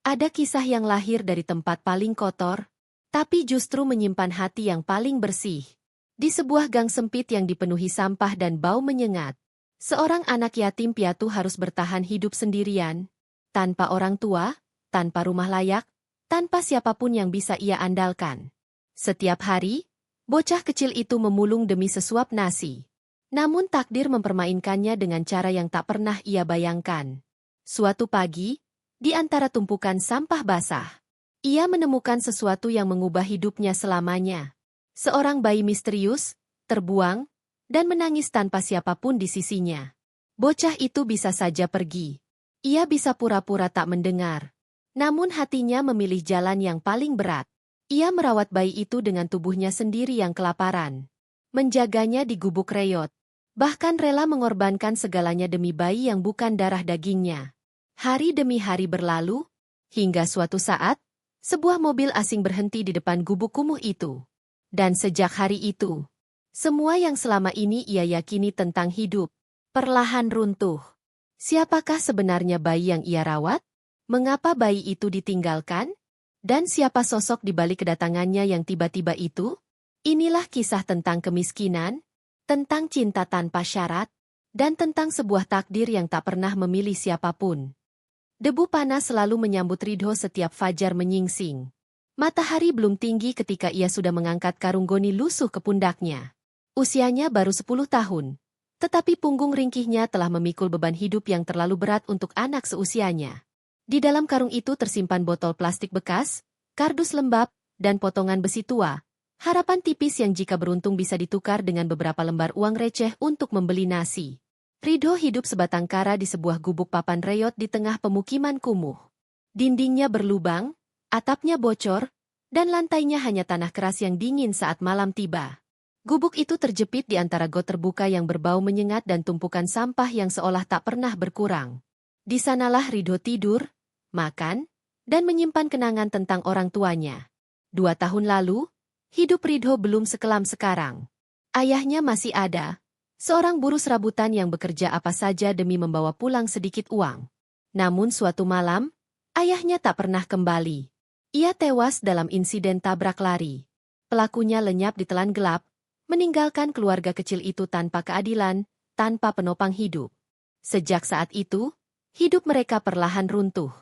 Ada kisah yang lahir dari tempat paling kotor, tapi justru menyimpan hati yang paling bersih. Di sebuah gang sempit yang dipenuhi sampah dan bau menyengat, seorang anak yatim piatu harus bertahan hidup sendirian, tanpa orang tua, tanpa rumah layak, tanpa siapapun yang bisa ia andalkan. Setiap hari, bocah kecil itu memulung demi sesuap nasi. Namun takdir mempermainkannya dengan cara yang tak pernah ia bayangkan. Suatu pagi, di antara tumpukan sampah basah, ia menemukan sesuatu yang mengubah hidupnya selamanya. Seorang bayi misterius, terbuang, dan menangis tanpa siapapun di sisinya. Bocah itu bisa saja pergi. Ia bisa pura-pura tak mendengar. Namun hatinya memilih jalan yang paling berat. Ia merawat bayi itu dengan tubuhnya sendiri yang kelaparan. Menjaganya di gubuk reot. Bahkan rela mengorbankan segalanya demi bayi yang bukan darah dagingnya. Hari demi hari berlalu, hingga suatu saat, sebuah mobil asing berhenti di depan gubuk kumuh itu. Dan sejak hari itu, semua yang selama ini ia yakini tentang hidup, perlahan runtuh. Siapakah sebenarnya bayi yang ia rawat? Mengapa bayi itu ditinggalkan? Dan siapa sosok di balik kedatangannya yang tiba-tiba itu? Inilah kisah tentang kemiskinan, tentang cinta tanpa syarat, dan tentang sebuah takdir yang tak pernah memilih siapapun. Debu panas selalu menyambut Ridho setiap fajar menyingsing. Matahari belum tinggi ketika ia sudah mengangkat karung goni lusuh ke pundaknya. Usianya baru 10 tahun, tetapi punggung ringkihnya telah memikul beban hidup yang terlalu berat untuk anak seusianya. Di dalam karung itu tersimpan botol plastik bekas, kardus lembab, dan potongan besi tua. Harapan tipis yang jika beruntung bisa ditukar dengan beberapa lembar uang receh untuk membeli nasi. Ridho hidup sebatang kara di sebuah gubuk papan reot di tengah pemukiman kumuh. Dindingnya berlubang, atapnya bocor, dan lantainya hanya tanah keras yang dingin saat malam tiba. Gubuk itu terjepit di antara got terbuka yang berbau menyengat dan tumpukan sampah yang seolah tak pernah berkurang. Di sanalah Ridho tidur, makan, dan menyimpan kenangan tentang orang tuanya. 2 tahun lalu, hidup Ridho belum sekelam sekarang. Ayahnya masih ada, seorang buruh serabutan yang bekerja apa saja demi membawa pulang sedikit uang. Namun suatu malam, ayahnya tak pernah kembali. Ia tewas dalam insiden tabrak lari. Pelakunya lenyap di telan gelap, meninggalkan keluarga kecil itu tanpa keadilan, tanpa penopang hidup. Sejak saat itu, hidup mereka perlahan runtuh.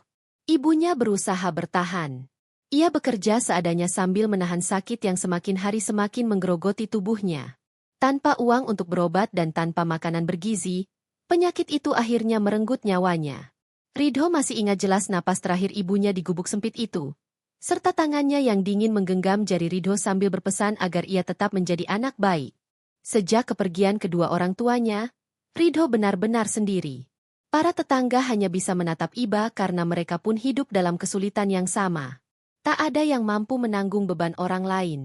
Ibunya berusaha bertahan. Ia bekerja seadanya sambil menahan sakit yang semakin hari semakin menggerogoti tubuhnya. Tanpa uang untuk berobat dan tanpa makanan bergizi, penyakit itu akhirnya merenggut nyawanya. Ridho masih ingat jelas napas terakhir ibunya di gubuk sempit itu, serta tangannya yang dingin menggenggam jari Ridho sambil berpesan agar ia tetap menjadi anak baik. Sejak kepergian kedua orang tuanya, Ridho benar-benar sendiri. Para tetangga hanya bisa menatap iba karena mereka pun hidup dalam kesulitan yang sama. Tak ada yang mampu menanggung beban orang lain.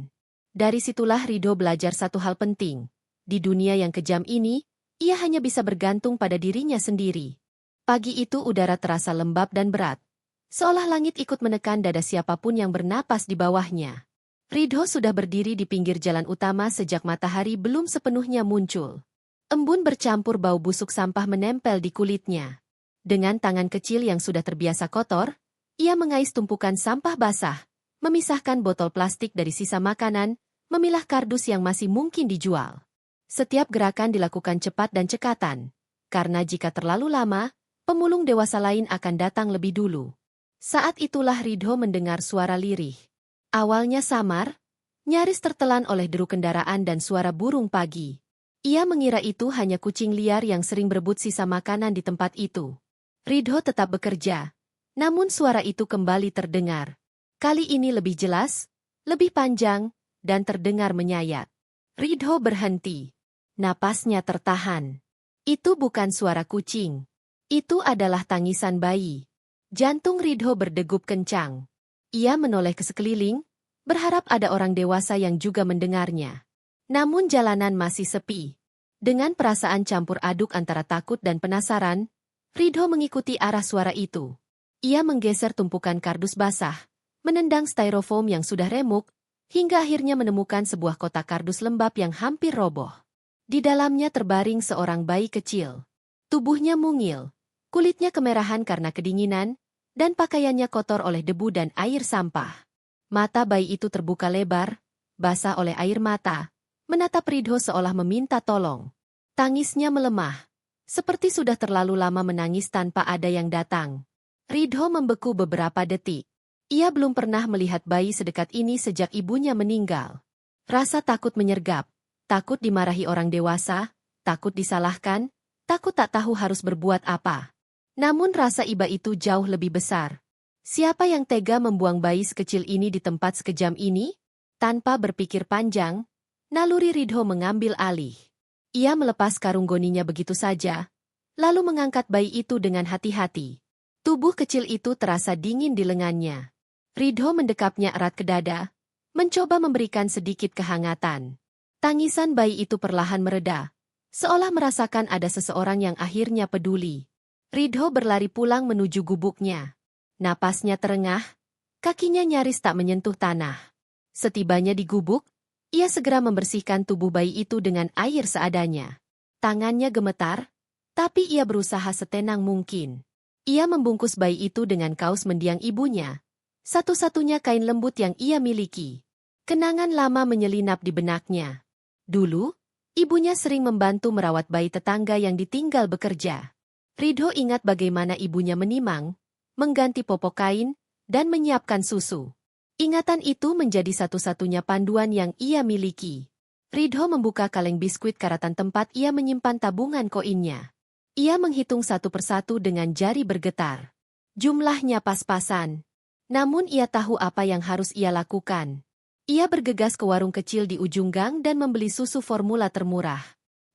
Dari situlah Ridho belajar satu hal penting. Di dunia yang kejam ini, ia hanya bisa bergantung pada dirinya sendiri. Pagi itu udara terasa lembab dan berat. Seolah langit ikut menekan dada siapapun yang bernapas di bawahnya. Ridho sudah berdiri di pinggir jalan utama sejak matahari belum sepenuhnya muncul. Embun bercampur bau busuk sampah menempel di kulitnya. Dengan tangan kecil yang sudah terbiasa kotor, ia mengais tumpukan sampah basah, memisahkan botol plastik dari sisa makanan, memilah kardus yang masih mungkin dijual. Setiap gerakan dilakukan cepat dan cekatan, karena jika terlalu lama, pemulung dewasa lain akan datang lebih dulu. Saat itulah Ridho mendengar suara lirih. Awalnya samar, nyaris tertelan oleh deru kendaraan dan suara burung pagi. Ia mengira itu hanya kucing liar yang sering berebut sisa makanan di tempat itu. Ridho tetap bekerja, namun suara itu kembali terdengar. Kali ini lebih jelas, lebih panjang, dan terdengar menyayat. Ridho berhenti. Napasnya tertahan. Itu bukan suara kucing. Itu adalah tangisan bayi. Jantung Ridho berdegup kencang. Ia menoleh ke sekeliling, berharap ada orang dewasa yang juga mendengarnya. Namun jalanan masih sepi. Dengan perasaan campur aduk antara takut dan penasaran, Ridho mengikuti arah suara itu. Ia menggeser tumpukan kardus basah, menendang styrofoam yang sudah remuk, hingga akhirnya menemukan sebuah kotak kardus lembab yang hampir roboh. Di dalamnya terbaring seorang bayi kecil. Tubuhnya mungil, kulitnya kemerahan karena kedinginan, dan pakaiannya kotor oleh debu dan air sampah. Mata bayi itu terbuka lebar, basah oleh air mata, menatap Ridho seolah meminta tolong. Tangisnya melemah, seperti sudah terlalu lama menangis tanpa ada yang datang. Ridho membeku beberapa detik. Ia belum pernah melihat bayi sedekat ini sejak ibunya meninggal. Rasa takut menyergap, takut dimarahi orang dewasa, takut disalahkan, takut tak tahu harus berbuat apa. Namun rasa iba itu jauh lebih besar. Siapa yang tega membuang bayi sekecil ini di tempat sekejam ini? Tanpa berpikir panjang, naluri Ridho mengambil alih. Ia melepas karung goninya begitu saja, lalu mengangkat bayi itu dengan hati-hati. Tubuh kecil itu terasa dingin di lengannya. Ridho mendekapnya erat ke dada, mencoba memberikan sedikit kehangatan. Tangisan bayi itu perlahan mereda, seolah merasakan ada seseorang yang akhirnya peduli. Ridho berlari pulang menuju gubuknya. Napasnya terengah, kakinya nyaris tak menyentuh tanah. Setibanya di gubuk, ia segera membersihkan tubuh bayi itu dengan air seadanya. Tangannya gemetar, tapi ia berusaha setenang mungkin. Ia membungkus bayi itu dengan kaos mendiang ibunya, satu-satunya kain lembut yang ia miliki. Kenangan lama menyelinap di benaknya. Dulu, ibunya sering membantu merawat bayi tetangga yang ditinggal bekerja. Ridho ingat bagaimana ibunya menimang, mengganti popok kain, dan menyiapkan susu. Ingatan itu menjadi satu-satunya panduan yang ia miliki. Ridho membuka kaleng biskuit karatan tempat ia menyimpan tabungan koinnya. Ia menghitung satu persatu dengan jari bergetar. Jumlahnya pas-pasan. Namun ia tahu apa yang harus ia lakukan. Ia bergegas ke warung kecil di ujung gang dan membeli susu formula termurah.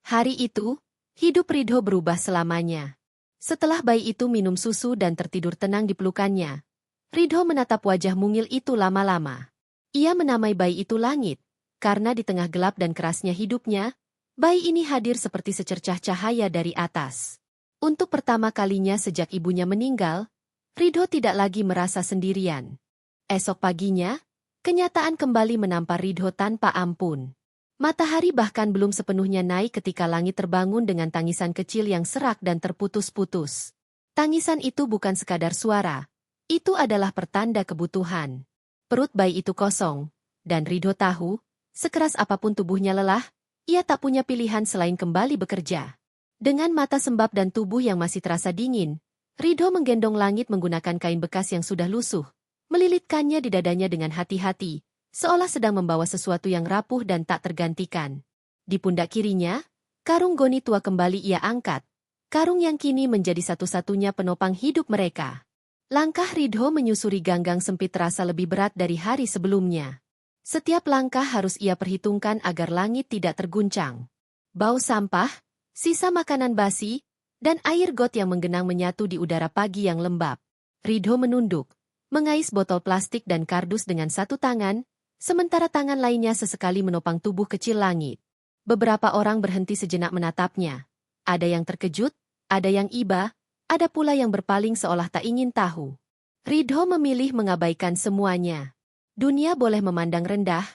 Hari itu, hidup Ridho berubah selamanya. Setelah bayi itu minum susu dan tertidur tenang di pelukannya, Ridho menatap wajah mungil itu lama-lama. Ia menamai bayi itu Langit, karena di tengah gelap dan kerasnya hidupnya, bayi ini hadir seperti secercah cahaya dari atas. Untuk pertama kalinya sejak ibunya meninggal, Ridho tidak lagi merasa sendirian. Esok paginya, kenyataan kembali menampar Ridho tanpa ampun. Matahari bahkan belum sepenuhnya naik ketika langit terbangun dengan tangisan kecil yang serak dan terputus-putus. Tangisan itu bukan sekadar suara, itu adalah pertanda kebutuhan. Perut bayi itu kosong, dan Ridho tahu, sekeras apapun tubuhnya lelah, ia tak punya pilihan selain kembali bekerja. Dengan mata sembab dan tubuh yang masih terasa dingin, Ridho menggendong Langit menggunakan kain bekas yang sudah lusuh, melilitkannya di dadanya dengan hati-hati, seolah sedang membawa sesuatu yang rapuh dan tak tergantikan. Di pundak kirinya, karung goni tua kembali ia angkat, karung yang kini menjadi satu-satunya penopang hidup mereka. Langkah Ridho menyusuri ganggang sempit terasa lebih berat dari hari sebelumnya. Setiap langkah harus ia perhitungkan agar langit tidak terguncang. Bau sampah, sisa makanan basi, dan air got yang menggenang menyatu di udara pagi yang lembab. Ridho menunduk, mengais botol plastik dan kardus dengan satu tangan, sementara tangan lainnya sesekali menopang tubuh kecil Langit. Beberapa orang berhenti sejenak menatapnya. Ada yang terkejut, ada yang iba, ada pula yang berpaling seolah tak ingin tahu. Ridho memilih mengabaikan semuanya. Dunia boleh memandang rendah,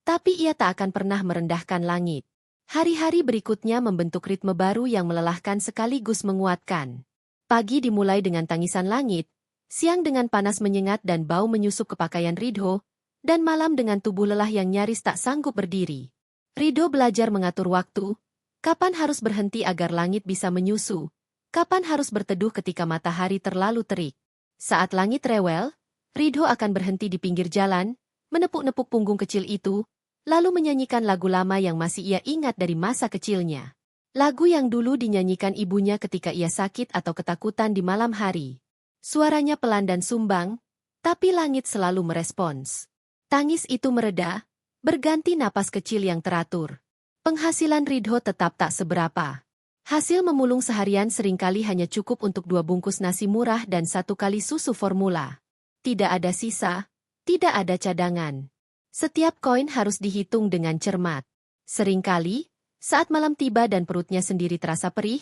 tapi ia tak akan pernah merendahkan Langit. Hari-hari berikutnya membentuk ritme baru yang melelahkan sekaligus menguatkan. Pagi dimulai dengan tangisan Langit, siang dengan panas menyengat dan bau menyusup ke pakaian Ridho, dan malam dengan tubuh lelah yang nyaris tak sanggup berdiri. Ridho belajar mengatur waktu, kapan harus berhenti agar Langit bisa menyusu, kapan harus berteduh ketika matahari terlalu terik. Saat Langit rewel, Ridho akan berhenti di pinggir jalan, menepuk-nepuk punggung kecil itu, lalu menyanyikan lagu lama yang masih ia ingat dari masa kecilnya. Lagu yang dulu dinyanyikan ibunya ketika ia sakit atau ketakutan di malam hari. Suaranya pelan dan sumbang, tapi Langit selalu merespons. Tangis itu mereda, berganti napas kecil yang teratur. Penghasilan Ridho tetap tak seberapa. Hasil memulung seharian seringkali hanya cukup untuk 2 bungkus nasi murah dan 1 kali susu formula. Tidak ada sisa, tidak ada cadangan. Setiap koin harus dihitung dengan cermat. Seringkali, saat malam tiba dan perutnya sendiri terasa perih,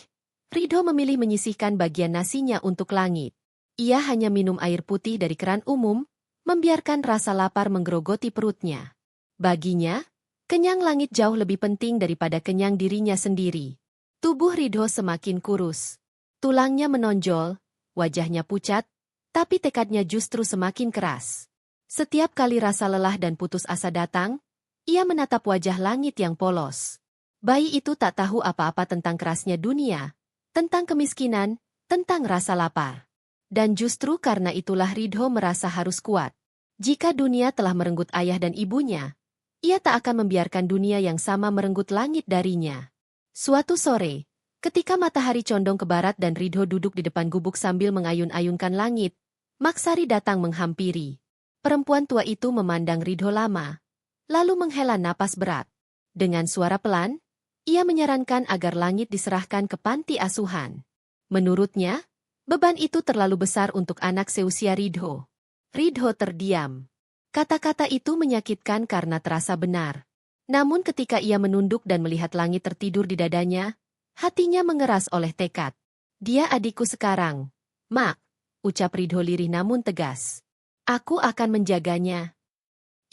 Ridho memilih menyisihkan bagian nasinya untuk Langit. Ia hanya minum air putih dari keran umum, membiarkan rasa lapar menggerogoti perutnya. Baginya, kenyang Langit jauh lebih penting daripada kenyang dirinya sendiri. Tubuh Ridho semakin kurus. Tulangnya menonjol, wajahnya pucat, Tapi tekadnya justru semakin keras. Setiap kali rasa lelah dan putus asa datang, ia menatap wajah langit yang polos. Bayi itu tak tahu apa-apa tentang kerasnya dunia, tentang kemiskinan, tentang rasa lapar. Dan justru karena itulah Ridho merasa harus kuat. Jika dunia telah merenggut ayah dan ibunya, ia tak akan membiarkan dunia yang sama merenggut langit darinya. Suatu sore, ketika matahari condong ke barat dan Ridho duduk di depan gubuk sambil mengayun-ayunkan langit, Maksari datang menghampiri. Perempuan tua itu memandang Ridho lama, lalu menghela napas berat. Dengan suara pelan, ia menyarankan agar langit diserahkan ke panti asuhan. Menurutnya, beban itu terlalu besar untuk anak seusia Ridho. Ridho terdiam. Kata-kata itu menyakitkan karena terasa benar. Namun ketika ia menunduk dan melihat langit tertidur di dadanya, hatinya mengeras oleh tekad. Dia adikku sekarang, Mak, ucap Ridho lirih namun tegas. Aku akan menjaganya.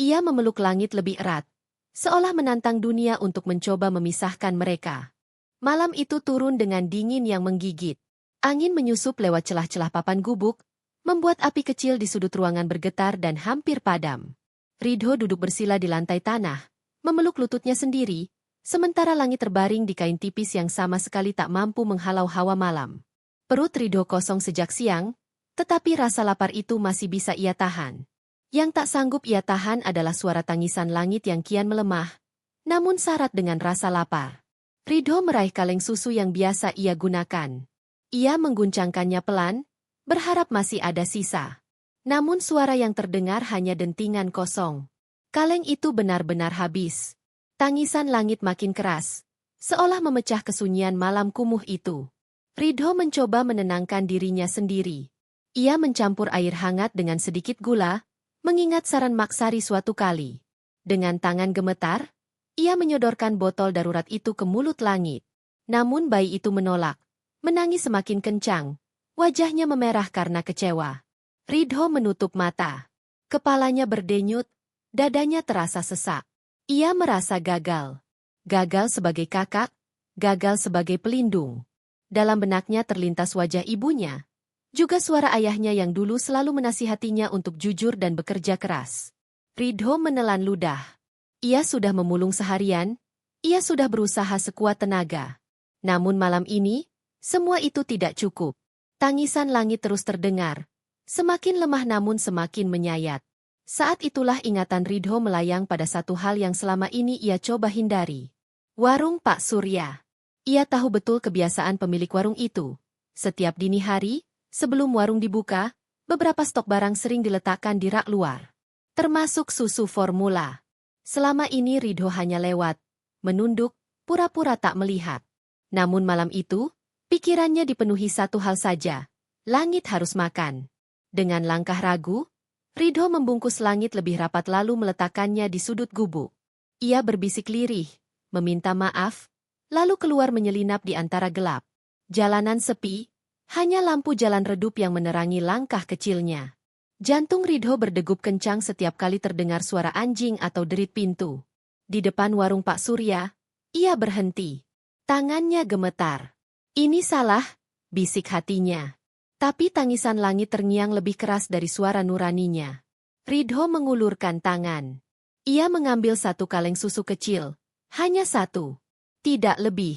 Ia memeluk langit lebih erat, seolah menantang dunia untuk mencoba memisahkan mereka. Malam itu turun dengan dingin yang menggigit. Angin menyusup lewat celah-celah papan gubuk, membuat api kecil di sudut ruangan bergetar dan hampir padam. Ridho duduk bersila di lantai tanah, memeluk lututnya sendiri, sementara langit terbaring di kain tipis yang sama sekali tak mampu menghalau hawa malam. Perut Ridho kosong sejak siang, tetapi rasa lapar itu masih bisa ia tahan. Yang tak sanggup ia tahan adalah suara tangisan langit yang kian melemah, namun syarat dengan rasa lapar. Ridho meraih kaleng susu yang biasa ia gunakan. Ia mengguncangkannya pelan, berharap masih ada sisa. Namun suara yang terdengar hanya dentingan kosong. Kaleng itu benar-benar habis. Tangisan langit makin keras, seolah memecah kesunyian malam kumuh itu. Ridho mencoba menenangkan dirinya sendiri. Ia mencampur air hangat dengan sedikit gula, mengingat saran Maksari suatu kali. Dengan tangan gemetar, ia menyodorkan botol darurat itu ke mulut langit. Namun bayi itu menolak, menangis semakin kencang, wajahnya memerah karena kecewa. Ridho menutup mata. Kepalanya berdenyut, dadanya terasa sesak. Ia merasa gagal. Gagal sebagai kakak, gagal sebagai pelindung. Dalam benaknya terlintas wajah ibunya. Juga suara ayahnya yang dulu selalu menasihatinya untuk jujur dan bekerja keras. Ridho menelan ludah. Ia sudah memulung seharian, ia sudah berusaha sekuat tenaga. Namun malam ini, semua itu tidak cukup. Tangisan langit terus terdengar. Semakin lemah namun semakin menyayat. Saat itulah ingatan Ridho melayang pada satu hal yang selama ini ia coba hindari. Warung Pak Surya. Ia tahu betul kebiasaan pemilik warung itu. Setiap dini hari, sebelum warung dibuka, beberapa stok barang sering diletakkan di rak luar. Termasuk susu formula. Selama ini Ridho hanya lewat, menunduk, pura-pura tak melihat. Namun malam itu, pikirannya dipenuhi satu hal saja. Langit harus makan. Dengan langkah ragu, Ridho membungkus langit lebih rapat lalu meletakkannya di sudut gubuk. Ia berbisik lirih, meminta maaf, lalu keluar menyelinap di antara gelap. Jalanan sepi, hanya lampu jalan redup yang menerangi langkah kecilnya. Jantung Ridho berdegup kencang setiap kali terdengar suara anjing atau derit pintu. Di depan warung Pak Surya, ia berhenti. Tangannya gemetar. Ini salah, bisik hatinya. Tapi tangisan langit terngiang lebih keras dari suara nuraninya. Ridho mengulurkan tangan. Ia mengambil satu kaleng susu kecil. Hanya satu. Tidak lebih.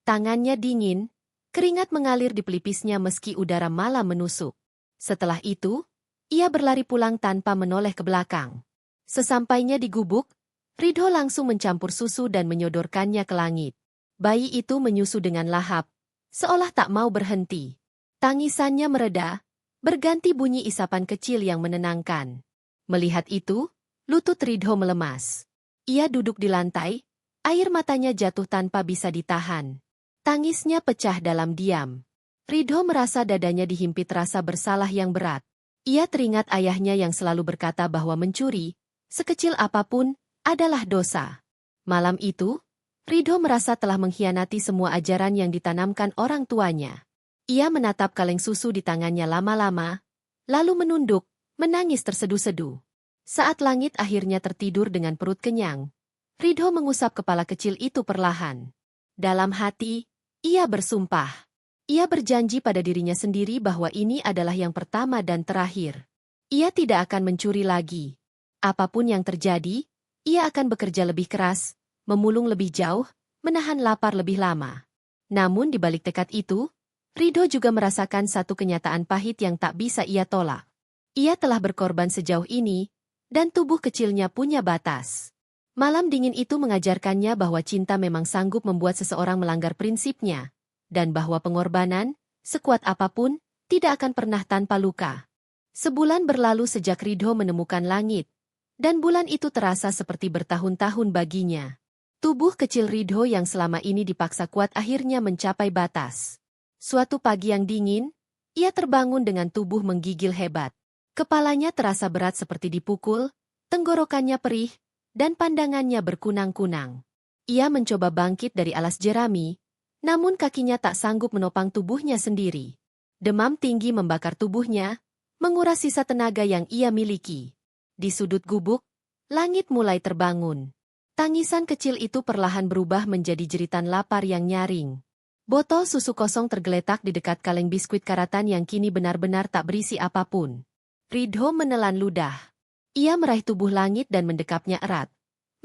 Tangannya dingin, keringat mengalir di pelipisnya meski udara malam menusuk. Setelah itu, ia berlari pulang tanpa menoleh ke belakang. Sesampainya di gubuk, Ridho langsung mencampur susu dan menyodorkannya ke langit. Bayi itu menyusu dengan lahap, seolah tak mau berhenti. Tangisannya mereda, berganti bunyi isapan kecil yang menenangkan. Melihat itu, lutut Ridho melemas. Ia duduk di lantai, air matanya jatuh tanpa bisa ditahan. Tangisnya pecah dalam diam. Ridho merasa dadanya dihimpit rasa bersalah yang berat. Ia teringat ayahnya yang selalu berkata bahwa mencuri, sekecil apapun, adalah dosa. Malam itu, Ridho merasa telah mengkhianati semua ajaran yang ditanamkan orang tuanya. Ia menatap kaleng susu di tangannya lama-lama, lalu menunduk, menangis terseduh-seduh. Saat langit akhirnya tertidur dengan perut kenyang, Ridho mengusap kepala kecil itu perlahan. Dalam hati, ia bersumpah. Ia berjanji pada dirinya sendiri bahwa ini adalah yang pertama dan terakhir. Ia tidak akan mencuri lagi. Apapun yang terjadi, ia akan bekerja lebih keras, memulung lebih jauh, menahan lapar lebih lama. Namun di balik tekad itu, Ridho juga merasakan satu kenyataan pahit yang tak bisa ia tolak. Ia telah berkorban sejauh ini, dan tubuh kecilnya punya batas. Malam dingin itu mengajarkannya bahwa cinta memang sanggup membuat seseorang melanggar prinsipnya, dan bahwa pengorbanan, sekuat apapun, tidak akan pernah tanpa luka. Sebulan berlalu sejak Ridho menemukan langit, dan bulan itu terasa seperti bertahun-tahun baginya. Tubuh kecil Ridho yang selama ini dipaksa kuat akhirnya mencapai batas. Suatu pagi yang dingin, ia terbangun dengan tubuh menggigil hebat. Kepalanya terasa berat seperti dipukul, tenggorokannya perih, dan pandangannya berkunang-kunang. Ia mencoba bangkit dari alas jerami, namun kakinya tak sanggup menopang tubuhnya sendiri. Demam tinggi membakar tubuhnya, menguras sisa tenaga yang ia miliki. Di sudut gubuk, langit mulai terbangun. Tangisan kecil itu perlahan berubah menjadi jeritan lapar yang nyaring. Botol susu kosong tergeletak di dekat kaleng biskuit karatan yang kini benar-benar tak berisi apapun. Ridho menelan ludah. Ia meraih tubuh langit dan mendekapnya erat.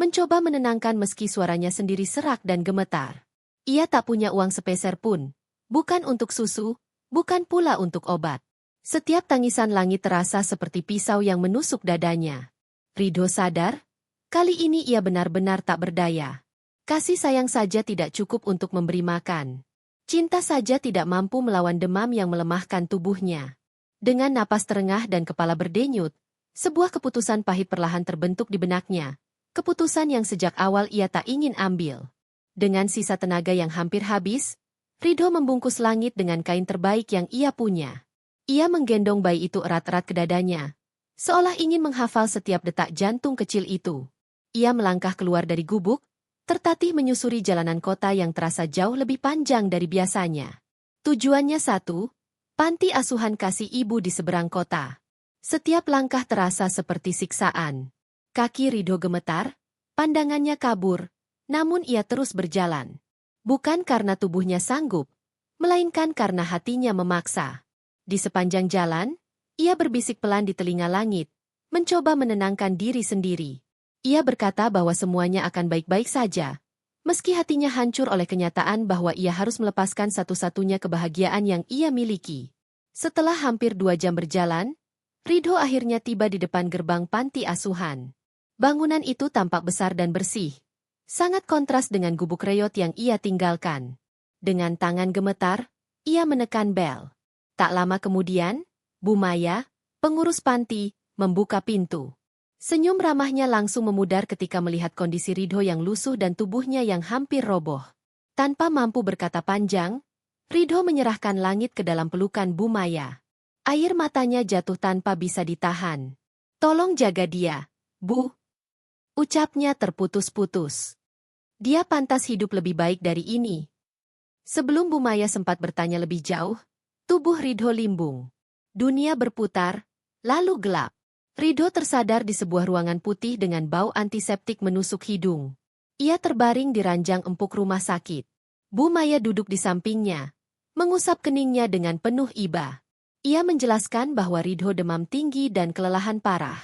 Mencoba menenangkan meski suaranya sendiri serak dan gemetar. Ia tak punya uang sepeser pun. Bukan untuk susu, bukan pula untuk obat. Setiap tangisan langit terasa seperti pisau yang menusuk dadanya. Ridho sadar, kali ini ia benar-benar tak berdaya. Kasih sayang saja tidak cukup untuk memberi makan. Cinta saja tidak mampu melawan demam yang melemahkan tubuhnya. Dengan napas terengah dan kepala berdenyut, sebuah keputusan pahit perlahan terbentuk di benaknya. Keputusan yang sejak awal ia tak ingin ambil. Dengan sisa tenaga yang hampir habis, Ridho membungkus langit dengan kain terbaik yang ia punya. Ia menggendong bayi itu erat-erat ke dadanya, seolah ingin menghafal setiap detak jantung kecil itu. Ia melangkah keluar dari gubuk, tertatih menyusuri jalanan kota yang terasa jauh lebih panjang dari biasanya. Tujuannya satu, panti asuhan kasih ibu di seberang kota. Setiap langkah terasa seperti siksaan. Kaki Ridho gemetar, pandangannya kabur, namun ia terus berjalan. Bukan karena tubuhnya sanggup, melainkan karena hatinya memaksa. Di sepanjang jalan, ia berbisik pelan di telinga langit, mencoba menenangkan diri sendiri. Ia berkata bahwa semuanya akan baik-baik saja, meski hatinya hancur oleh kenyataan bahwa ia harus melepaskan satu-satunya kebahagiaan yang ia miliki. Setelah hampir 2 jam berjalan, Ridho akhirnya tiba di depan gerbang panti asuhan. Bangunan itu tampak besar dan bersih. Sangat kontras dengan gubuk reot yang ia tinggalkan. Dengan tangan gemetar, ia menekan bel. Tak lama kemudian, Bu Maya, pengurus panti, membuka pintu. Senyum ramahnya langsung memudar ketika melihat kondisi Ridho yang lusuh dan tubuhnya yang hampir roboh. Tanpa mampu berkata panjang, Ridho menyerahkan langit ke dalam pelukan Bu Maya. Air matanya jatuh tanpa bisa ditahan. "Tolong jaga dia, Bu," ucapnya terputus-putus. Dia pantas hidup lebih baik dari ini. Sebelum Bu Maya sempat bertanya lebih jauh, tubuh Ridho limbung. Dunia berputar, lalu gelap. Ridho tersadar di sebuah ruangan putih dengan bau antiseptik menusuk hidung. Ia terbaring di ranjang empuk rumah sakit. Bu Maya duduk di sampingnya, mengusap keningnya dengan penuh iba. Ia menjelaskan bahwa Ridho demam tinggi dan kelelahan parah.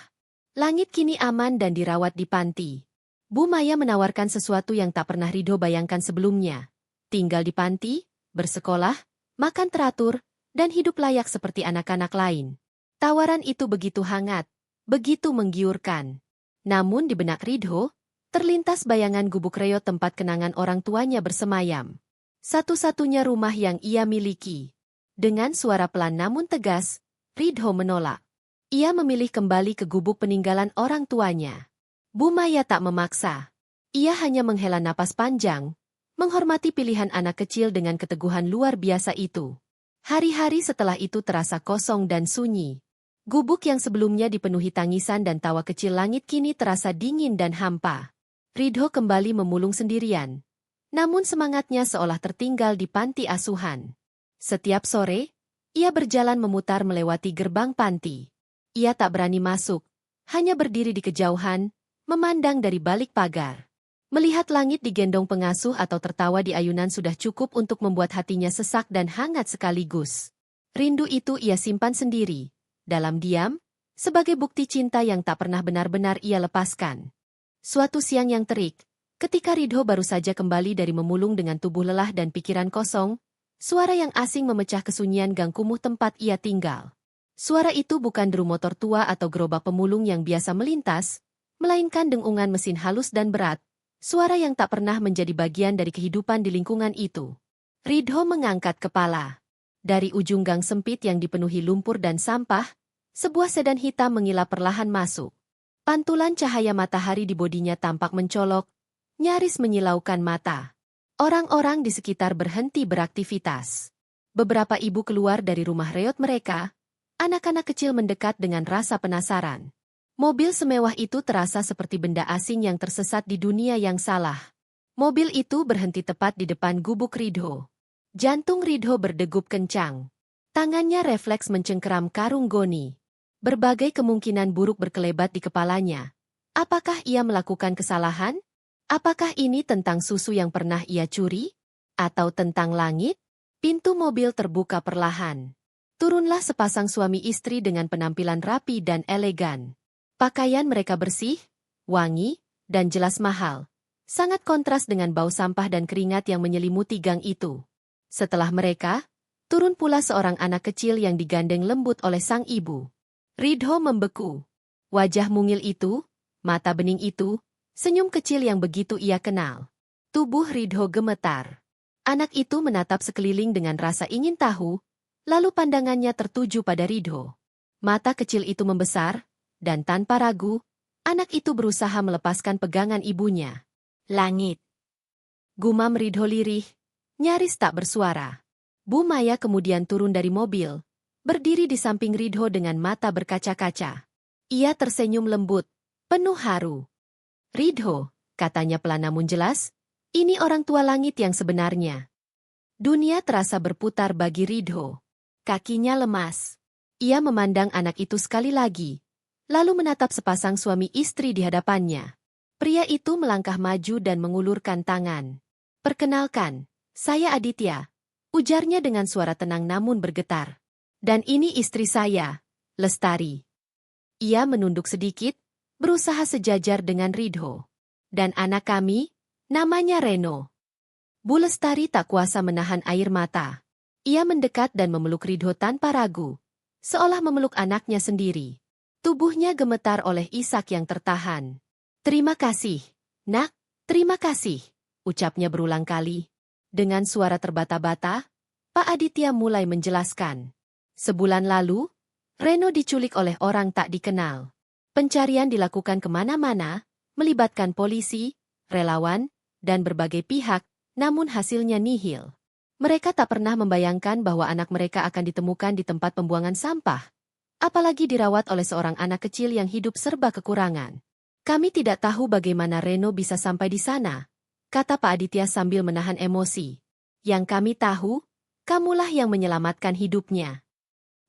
Langit kini aman dan dirawat di panti. Bu Maya menawarkan sesuatu yang tak pernah Ridho bayangkan sebelumnya. Tinggal di panti, bersekolah, makan teratur, dan hidup layak seperti anak-anak lain. Tawaran itu begitu hangat, begitu menggiurkan. Namun di benak Ridho, terlintas bayangan gubuk reot tempat kenangan orang tuanya bersemayam. Satu-satunya rumah yang ia miliki. Dengan suara pelan namun tegas, Ridho menolak. Ia memilih kembali ke gubuk peninggalan orang tuanya. Bu Maya tak memaksa. Ia hanya menghela napas panjang, menghormati pilihan anak kecil dengan keteguhan luar biasa itu. Hari-hari setelah itu terasa kosong dan sunyi. Gubuk yang sebelumnya dipenuhi tangisan dan tawa kecil langit kini terasa dingin dan hampa. Ridho kembali memulung sendirian. Namun semangatnya seolah tertinggal di panti asuhan. Setiap sore, ia berjalan memutar melewati gerbang panti. Ia tak berani masuk, hanya berdiri di kejauhan, memandang dari balik pagar. Melihat langit digendong pengasuh atau tertawa di ayunan sudah cukup untuk membuat hatinya sesak dan hangat sekaligus. Rindu itu ia simpan sendiri, dalam diam, sebagai bukti cinta yang tak pernah benar-benar ia lepaskan. Suatu siang yang terik, ketika Ridho baru saja kembali dari memulung dengan tubuh lelah dan pikiran kosong, suara yang asing memecah kesunyian gang kumuh tempat ia tinggal. Suara itu bukan deru motor tua atau gerobak pemulung yang biasa melintas, melainkan dengungan mesin halus dan berat, suara yang tak pernah menjadi bagian dari kehidupan di lingkungan itu. Ridho mengangkat kepala. Dari ujung gang sempit yang dipenuhi lumpur dan sampah, sebuah sedan hitam mengilap perlahan masuk. Pantulan cahaya matahari di bodinya tampak mencolok, nyaris menyilaukan mata. Orang-orang di sekitar berhenti beraktivitas. Beberapa ibu keluar dari rumah reot mereka, anak-anak kecil mendekat dengan rasa penasaran. Mobil semewah itu terasa seperti benda asing yang tersesat di dunia yang salah. Mobil itu berhenti tepat di depan gubuk Ridho. Jantung Ridho berdegup kencang. Tangannya refleks mencengkeram karung goni. Berbagai kemungkinan buruk berkelebat di kepalanya. Apakah ia melakukan kesalahan? Apakah ini tentang susu yang pernah ia curi? Atau tentang langit? Pintu mobil terbuka perlahan. Turunlah sepasang suami istri dengan penampilan rapi dan elegan. Pakaian mereka bersih, wangi, dan jelas mahal. Sangat kontras dengan bau sampah dan keringat yang menyelimuti gang itu. Setelah mereka, turun pula seorang anak kecil yang digandeng lembut oleh sang ibu. Ridho membeku. Wajah mungil itu, mata bening itu, senyum kecil yang begitu ia kenal. Tubuh Ridho gemetar. Anak itu menatap sekeliling dengan rasa ingin tahu, lalu pandangannya tertuju pada Ridho. Mata kecil itu membesar, dan tanpa ragu, anak itu berusaha melepaskan pegangan ibunya. Langit. Gumam Ridho lirih, nyaris tak bersuara. Bu Maya kemudian turun dari mobil, berdiri di samping Ridho dengan mata berkaca-kaca. Ia tersenyum lembut, penuh haru. Ridho, katanya pelan namun jelas, ini orang tua langit yang sebenarnya. Dunia terasa berputar bagi Ridho. Kakinya lemas. Ia memandang anak itu sekali lagi, lalu menatap sepasang suami istri di hadapannya. Pria itu melangkah maju dan mengulurkan tangan. Perkenalkan, saya Aditya, ujarnya dengan suara tenang namun bergetar. Dan ini istri saya, Lestari. Ia menunduk sedikit, berusaha sejajar dengan Ridho. Dan anak kami, namanya Reno. Bu Lestari tak kuasa menahan air mata. Ia mendekat dan memeluk Ridho tanpa ragu, seolah memeluk anaknya sendiri. Tubuhnya gemetar oleh isak yang tertahan. Terima kasih, nak, terima kasih, ucapnya berulang kali. Dengan suara terbata-bata, Pak Aditya mulai menjelaskan. Sebulan lalu, Reno diculik oleh orang tak dikenal. Pencarian dilakukan kemana-mana, melibatkan polisi, relawan, dan berbagai pihak, namun hasilnya nihil. Mereka tak pernah membayangkan bahwa anak mereka akan ditemukan di tempat pembuangan sampah. Apalagi dirawat oleh seorang anak kecil yang hidup serba kekurangan. Kami tidak tahu bagaimana Reno bisa sampai di sana, kata Pak Aditya sambil menahan emosi. Yang kami tahu, kamulah yang menyelamatkan hidupnya.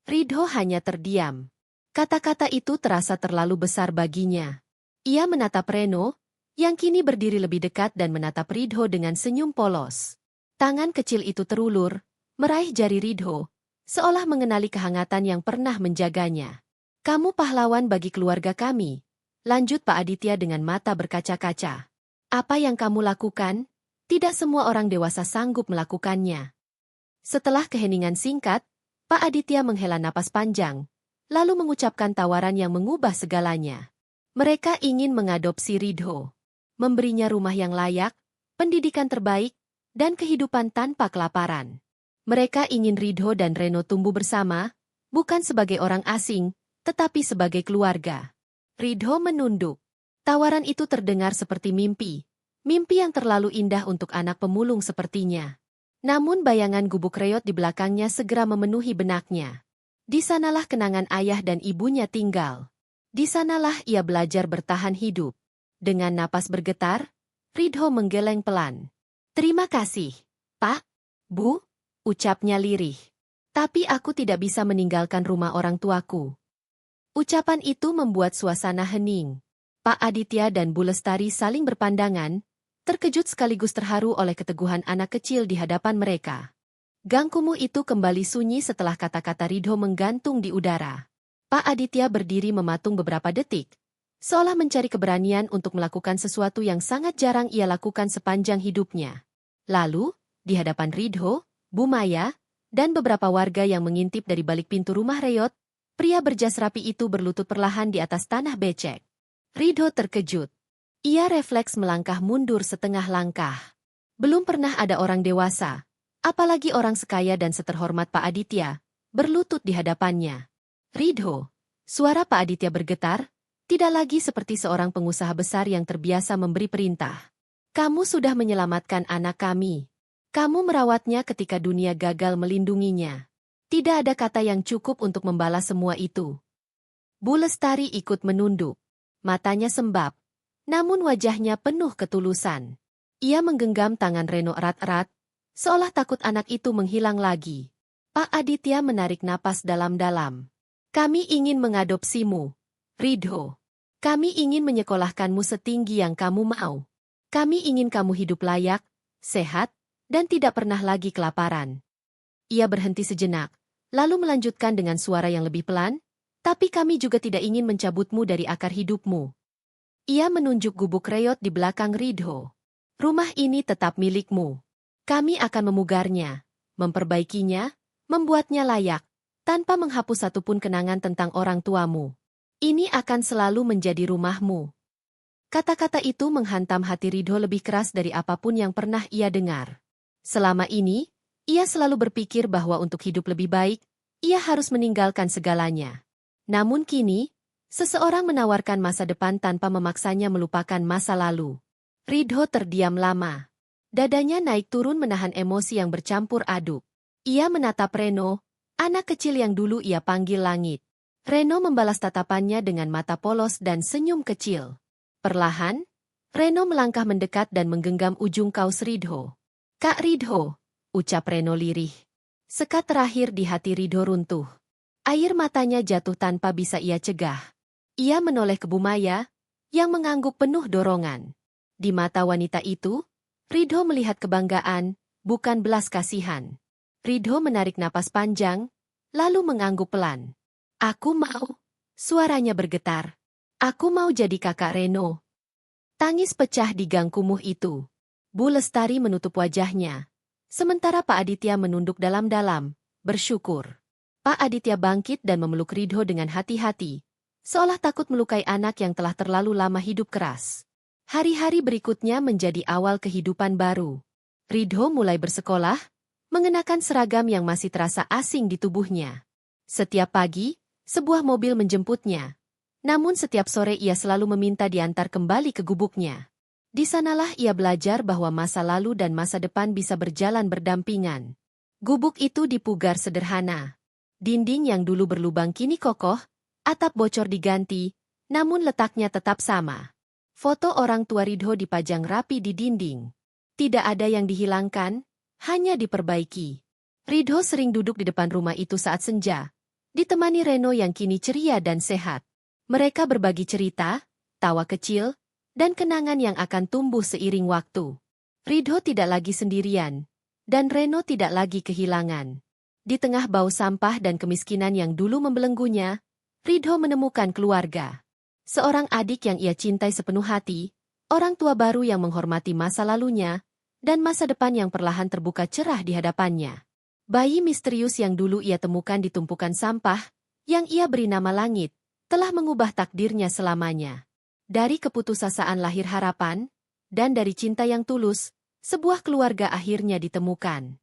Ridho hanya terdiam. Kata-kata itu terasa terlalu besar baginya. Ia menatap Reno, yang kini berdiri lebih dekat dan menatap Ridho dengan senyum polos. Tangan kecil itu terulur, meraih jari Ridho, seolah mengenali kehangatan yang pernah menjaganya. Kamu pahlawan bagi keluarga kami, lanjut Pak Aditya dengan mata berkaca-kaca. Apa yang kamu lakukan, tidak semua orang dewasa sanggup melakukannya. Setelah keheningan singkat, Pak Aditya menghela napas panjang, lalu mengucapkan tawaran yang mengubah segalanya. Mereka ingin mengadopsi Ridho, memberinya rumah yang layak, pendidikan terbaik, dan kehidupan tanpa kelaparan. Mereka ingin Ridho dan Reno tumbuh bersama, bukan sebagai orang asing, tetapi sebagai keluarga. Ridho menunduk. Tawaran itu terdengar seperti mimpi. Mimpi yang terlalu indah untuk anak pemulung sepertinya. Namun bayangan gubuk reot di belakangnya segera memenuhi benaknya. Di sanalah kenangan ayah dan ibunya tinggal. Di sanalah ia belajar bertahan hidup. Dengan napas bergetar, Ridho menggeleng pelan. Terima kasih, Pak, Bu, ucapnya lirih. Tapi aku tidak bisa meninggalkan rumah orang tuaku. Ucapan itu membuat suasana hening. Pak Aditya dan Bu Lestari saling berpandangan, terkejut sekaligus terharu oleh keteguhan anak kecil di hadapan mereka. Gang kumuh itu kembali sunyi setelah kata-kata Ridho menggantung di udara. Pak Aditya berdiri mematung beberapa detik, seolah mencari keberanian untuk melakukan sesuatu yang sangat jarang ia lakukan sepanjang hidupnya. Lalu, di hadapan Ridho, Bu Maya, dan beberapa warga yang mengintip dari balik pintu rumah Reyot, pria berjas rapi itu berlutut perlahan di atas tanah becek. Ridho terkejut. Ia refleks melangkah mundur setengah langkah. Belum pernah ada orang dewasa, apalagi orang sekaya dan seterhormat Pak Aditya, berlutut di hadapannya. Ridho, suara Pak Aditya bergetar, tidak lagi seperti seorang pengusaha besar yang terbiasa memberi perintah. Kamu sudah menyelamatkan anak kami. Kamu merawatnya ketika dunia gagal melindunginya. Tidak ada kata yang cukup untuk membalas semua itu. Bu Lestari ikut menunduk. Matanya sembab, namun wajahnya penuh ketulusan. Ia menggenggam tangan Reno erat-erat, seolah takut anak itu menghilang lagi. Pak Aditya menarik napas dalam-dalam. Kami ingin mengadopsimu, Ridho. Kami ingin menyekolahkanmu setinggi yang kamu mau. Kami ingin kamu hidup layak, sehat, dan tidak pernah lagi kelaparan. Ia berhenti sejenak, lalu melanjutkan dengan suara yang lebih pelan, tapi kami juga tidak ingin mencabutmu dari akar hidupmu. Ia menunjuk gubuk Reyot di belakang Ridho. Rumah ini tetap milikmu. Kami akan memugarnya, memperbaikinya, membuatnya layak, tanpa menghapus satupun kenangan tentang orang tuamu. Ini akan selalu menjadi rumahmu. Kata-kata itu menghantam hati Ridho lebih keras dari apapun yang pernah ia dengar. Selama ini, ia selalu berpikir bahwa untuk hidup lebih baik, ia harus meninggalkan segalanya. Namun kini, seseorang menawarkan masa depan tanpa memaksanya melupakan masa lalu. Ridho terdiam lama. Dadanya naik turun menahan emosi yang bercampur aduk. Ia menatap Reno, anak kecil yang dulu ia panggil langit. Reno membalas tatapannya dengan mata polos dan senyum kecil. Perlahan, Reno melangkah mendekat dan menggenggam ujung kaus Ridho. Kak Ridho, ucap Reno lirih. Sekat terakhir di hati Ridho runtuh. Air matanya jatuh tanpa bisa ia cegah. Ia menoleh ke Bu Maya, yang mengangguk penuh dorongan. Di mata wanita itu, Ridho melihat kebanggaan, bukan belas kasihan. Ridho menarik napas panjang, lalu mengangguk pelan. Aku mau. Suaranya bergetar. Aku mau jadi kakak Reno. Tangis pecah di gang kumuh itu. Bu Lestari menutup wajahnya. Sementara Pak Aditya menunduk dalam-dalam, bersyukur. Pak Aditya bangkit dan memeluk Ridho dengan hati-hati, seolah takut melukai anak yang telah terlalu lama hidup keras. Hari-hari berikutnya menjadi awal kehidupan baru. Ridho mulai bersekolah, mengenakan seragam yang masih terasa asing di tubuhnya. Setiap pagi, sebuah mobil menjemputnya. Namun setiap sore ia selalu meminta diantar kembali ke gubuknya. Di sanalah ia belajar bahwa masa lalu dan masa depan bisa berjalan berdampingan. Gubuk itu dipugar sederhana. Dinding yang dulu berlubang kini kokoh, atap bocor diganti, namun letaknya tetap sama. Foto orang tua Ridho dipajang rapi di dinding. Tidak ada yang dihilangkan, hanya diperbaiki. Ridho sering duduk di depan rumah itu saat senja, ditemani Reno yang kini ceria dan sehat. Mereka berbagi cerita, tawa kecil, dan kenangan yang akan tumbuh seiring waktu. Ridho tidak lagi sendirian, dan Reno tidak lagi kehilangan. Di tengah bau sampah dan kemiskinan yang dulu membelenggunya, Ridho menemukan keluarga. Seorang adik yang ia cintai sepenuh hati, orang tua baru yang menghormati masa lalunya, dan masa depan yang perlahan terbuka cerah di hadapannya. Bayi misterius yang dulu ia temukan di tumpukan sampah, yang ia beri nama Langit, telah mengubah takdirnya selamanya. Dari keputusasaan lahir harapan, dan dari cinta yang tulus, sebuah keluarga akhirnya ditemukan.